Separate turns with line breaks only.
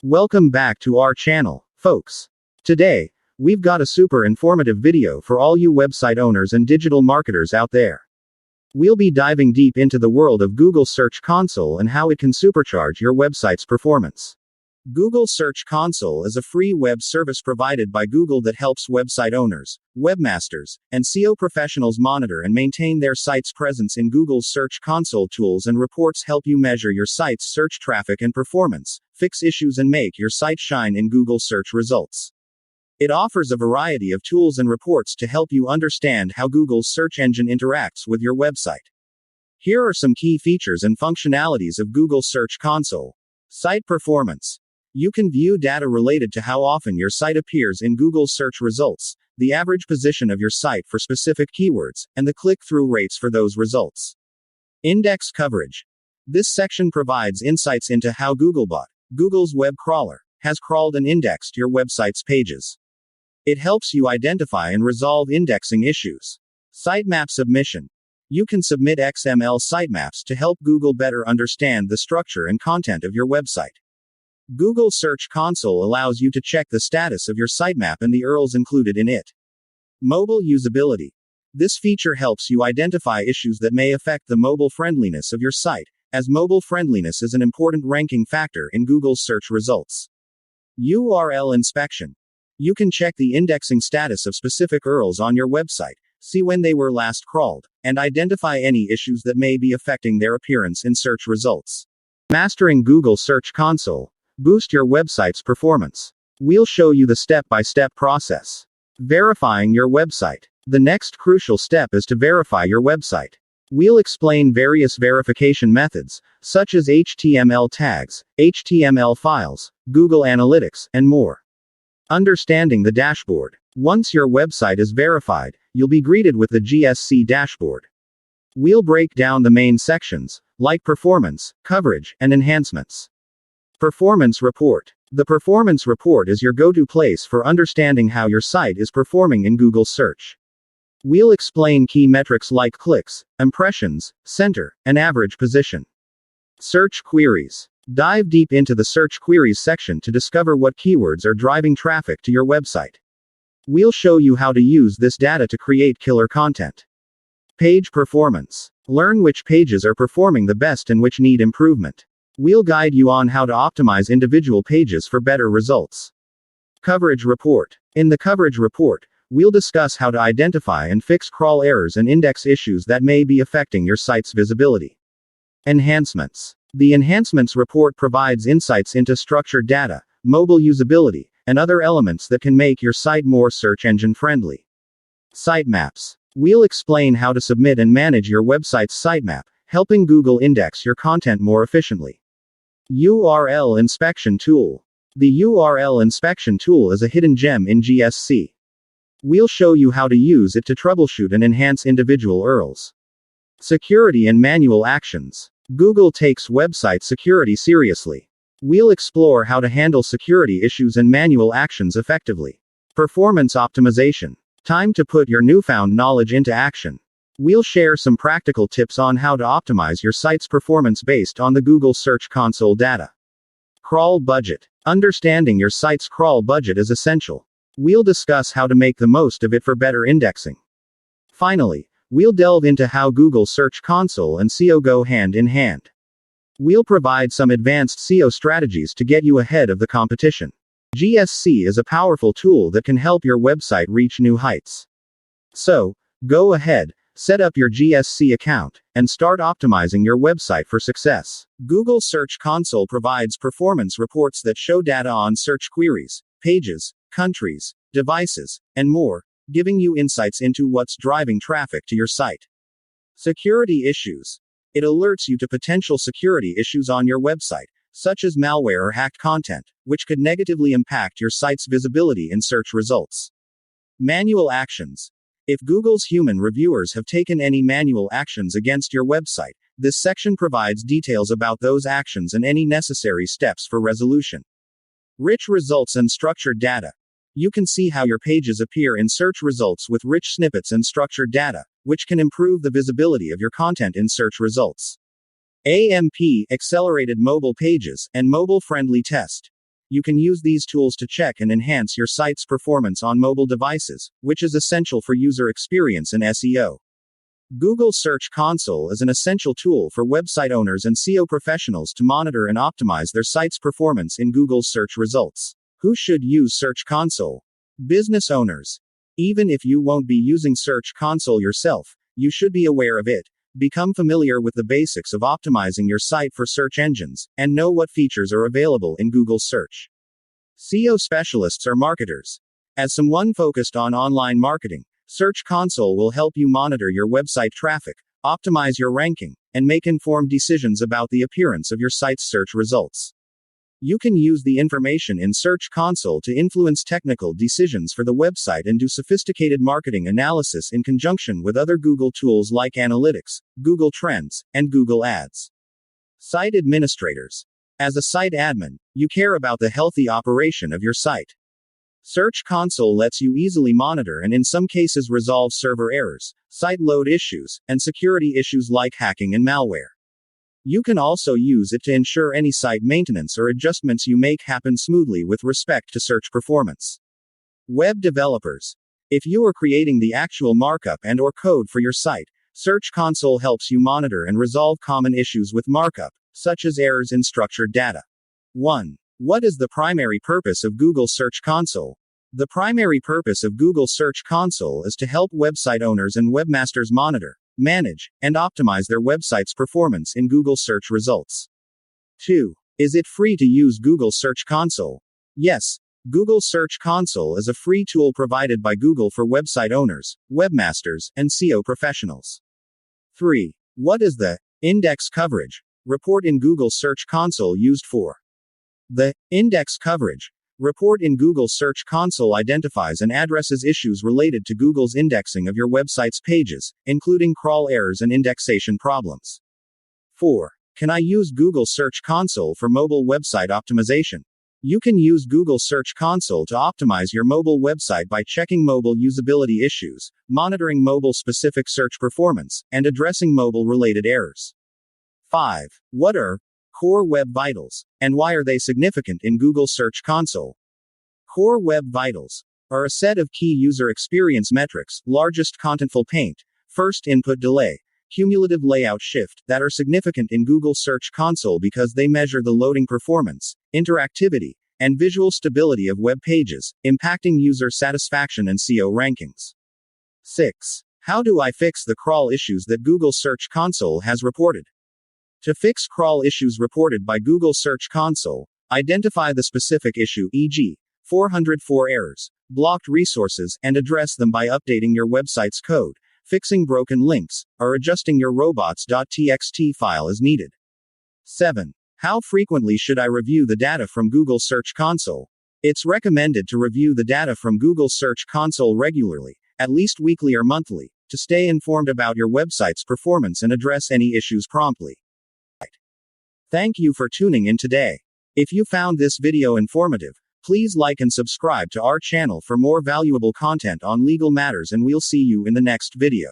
Welcome back to our channel, folks. Today, we've got a super informative video for all you website owners and digital marketers out there. We'll be diving deep into the world of Google Search Console and how it can supercharge your website's performance. Google Search Console is a free web service provided by Google that helps website owners, webmasters, and SEO professionals monitor and maintain their site's presence in Google's Search Console. Tools and reports help you measure your site's search traffic and performance, fix issues, and make your site shine in Google search results. It offers a variety of tools and reports to help you understand how Google's search engine interacts with your website. Here are some key features and functionalities of Google Search Console. Site performance. You can view data related to how often your site appears in Google's search results, the average position of your site for specific keywords, and the click-through rates for those results. Index coverage. This section provides insights into how Googlebot, Google's web crawler, has crawled and indexed your website's pages. It helps you identify and resolve indexing issues. Sitemap submission. You can submit XML sitemaps to help Google better understand the structure and content of your website. Google Search Console allows you to check the status of your sitemap and the URLs included in it. Mobile usability. This feature helps you identify issues that may affect the mobile friendliness of your site, as mobile friendliness is an important ranking factor in Google's search results. URL inspection. You can check the indexing status of specific URLs on your website, see when they were last crawled, and identify any issues that may be affecting their appearance in search results. Mastering Google Search Console. Boost your website's performance. We'll show you the step-by-step process. Verifying your website. The next crucial step is to verify your website. We'll explain various verification methods, such as HTML tags, HTML files, Google Analytics, and more. Understanding the dashboard. Once your website is verified, you'll be greeted with the GSC dashboard. We'll break down the main sections, like performance, coverage, and enhancements. Performance report. The performance report is your go-to place for understanding how your site is performing in Google search. We'll explain key metrics like clicks, impressions, center, and average position. Search queries. Dive deep into the search queries section to discover what keywords are driving traffic to your website. We'll show you how to use this data to create killer content. Page performance. Learn which pages are performing the best and which need improvement. We'll guide you on how to optimize individual pages for better results. Coverage report. In the coverage report, we'll discuss how to identify and fix crawl errors and index issues that may be affecting your site's visibility. Enhancements. The enhancements report provides insights into structured data, mobile usability, and other elements that can make your site more search engine friendly. Sitemaps. We'll explain how to submit and manage your website's sitemap, helping Google index your content more efficiently. URL inspection tool. The URL inspection tool is a hidden gem in GSC. We'll show you how to use it to troubleshoot and enhance individual URLs. Security and manual actions. Google takes website security seriously. We'll explore how to handle security issues and manual actions effectively. Performance optimization. Time to put your newfound knowledge into action. We'll share some practical tips on how to optimize your site's performance based on the Google Search Console data. Crawl budget. Understanding your site's crawl budget is essential. We'll discuss how to make the most of it for better indexing. Finally, we'll delve into how Google Search Console and SEO go hand in hand. We'll provide some advanced SEO strategies to get you ahead of the competition. GSC is a powerful tool that can help your website reach new heights. So, go ahead. Set up your GSC account, and start optimizing your website for success. Google Search Console provides performance reports that show data on search queries, pages, countries, devices, and more, giving you insights into what's driving traffic to your site. Security issues. It alerts you to potential security issues on your website, such as malware or hacked content, which could negatively impact your site's visibility in search results. Manual actions. If Google's human reviewers have taken any manual actions against your website, this section provides details about those actions and any necessary steps for resolution. Rich results and structured data. You can see how your pages appear in search results with rich snippets and structured data, which can improve the visibility of your content in search results. AMP, Accelerated Mobile Pages, and Mobile-Friendly Test. You can use these tools to check and enhance your site's performance on mobile devices, which is essential for user experience and SEO. Google Search Console is an essential tool for website owners and SEO professionals to monitor and optimize their site's performance in Google's search results. Who should use Search Console? Business owners. Even if you won't be using Search Console yourself, you should be aware of it. Become familiar with the basics of optimizing your site for search engines, and know what features are available in Google Search. SEO specialists are marketers. As someone focused on online marketing, Search Console will help you monitor your website traffic, optimize your ranking, and make informed decisions about the appearance of your site's search results. You can use the information in Search Console to influence technical decisions for the website and do sophisticated marketing analysis in conjunction with other Google tools like Analytics, Google Trends, and Google Ads. Site administrators. As a site admin, you care about the healthy operation of your site. Search Console lets you easily monitor and in some cases resolve server errors, site load issues, and security issues like hacking and malware. You can also use it to ensure any site maintenance or adjustments you make happen smoothly with respect to search performance. Web developers. If you are creating the actual markup and/or code for your site, Search Console helps you monitor and resolve common issues with markup, such as errors in structured data. 1. What is the primary purpose of Google Search Console? The primary purpose of Google Search Console is to help website owners and webmasters monitor, manage, and optimize their website's performance in Google search results. 2. Is it free to use Google Search Console? Yes. Google Search Console is a free tool provided by Google for website owners, webmasters, and SEO professionals. 3. What is the index coverage report in Google Search Console used for? The index coverage report in Google Search Console identifies and addresses issues related to Google's indexing of your website's pages, including crawl errors and indexation problems. 4. Can I use Google Search Console for mobile website optimization? You can use Google Search Console to optimize your mobile website by checking mobile usability issues, monitoring mobile-specific search performance, and addressing mobile-related errors. 5. What are Core Web Vitals, and why are they significant in Google Search Console? Core Web Vitals are a set of key user experience metrics, largest contentful paint, first input delay, cumulative layout shift, that are significant in Google Search Console because they measure the loading performance, interactivity, and visual stability of web pages, impacting user satisfaction and SEO rankings. 6. How do I fix the crawl issues that Google Search Console has reported? To fix crawl issues reported by Google Search Console, identify the specific issue, e.g., 404 errors, blocked resources, and address them by updating your website's code, fixing broken links, or adjusting your robots.txt file as needed. 7. How frequently should I review the data from Google Search Console? It's recommended to review the data from Google Search Console regularly, at least weekly or monthly, to stay informed about your website's performance and address any issues promptly. Thank you for tuning in today. If you found this video informative, please like and subscribe to our channel for more valuable content on legal matters, and we'll see you in the next video.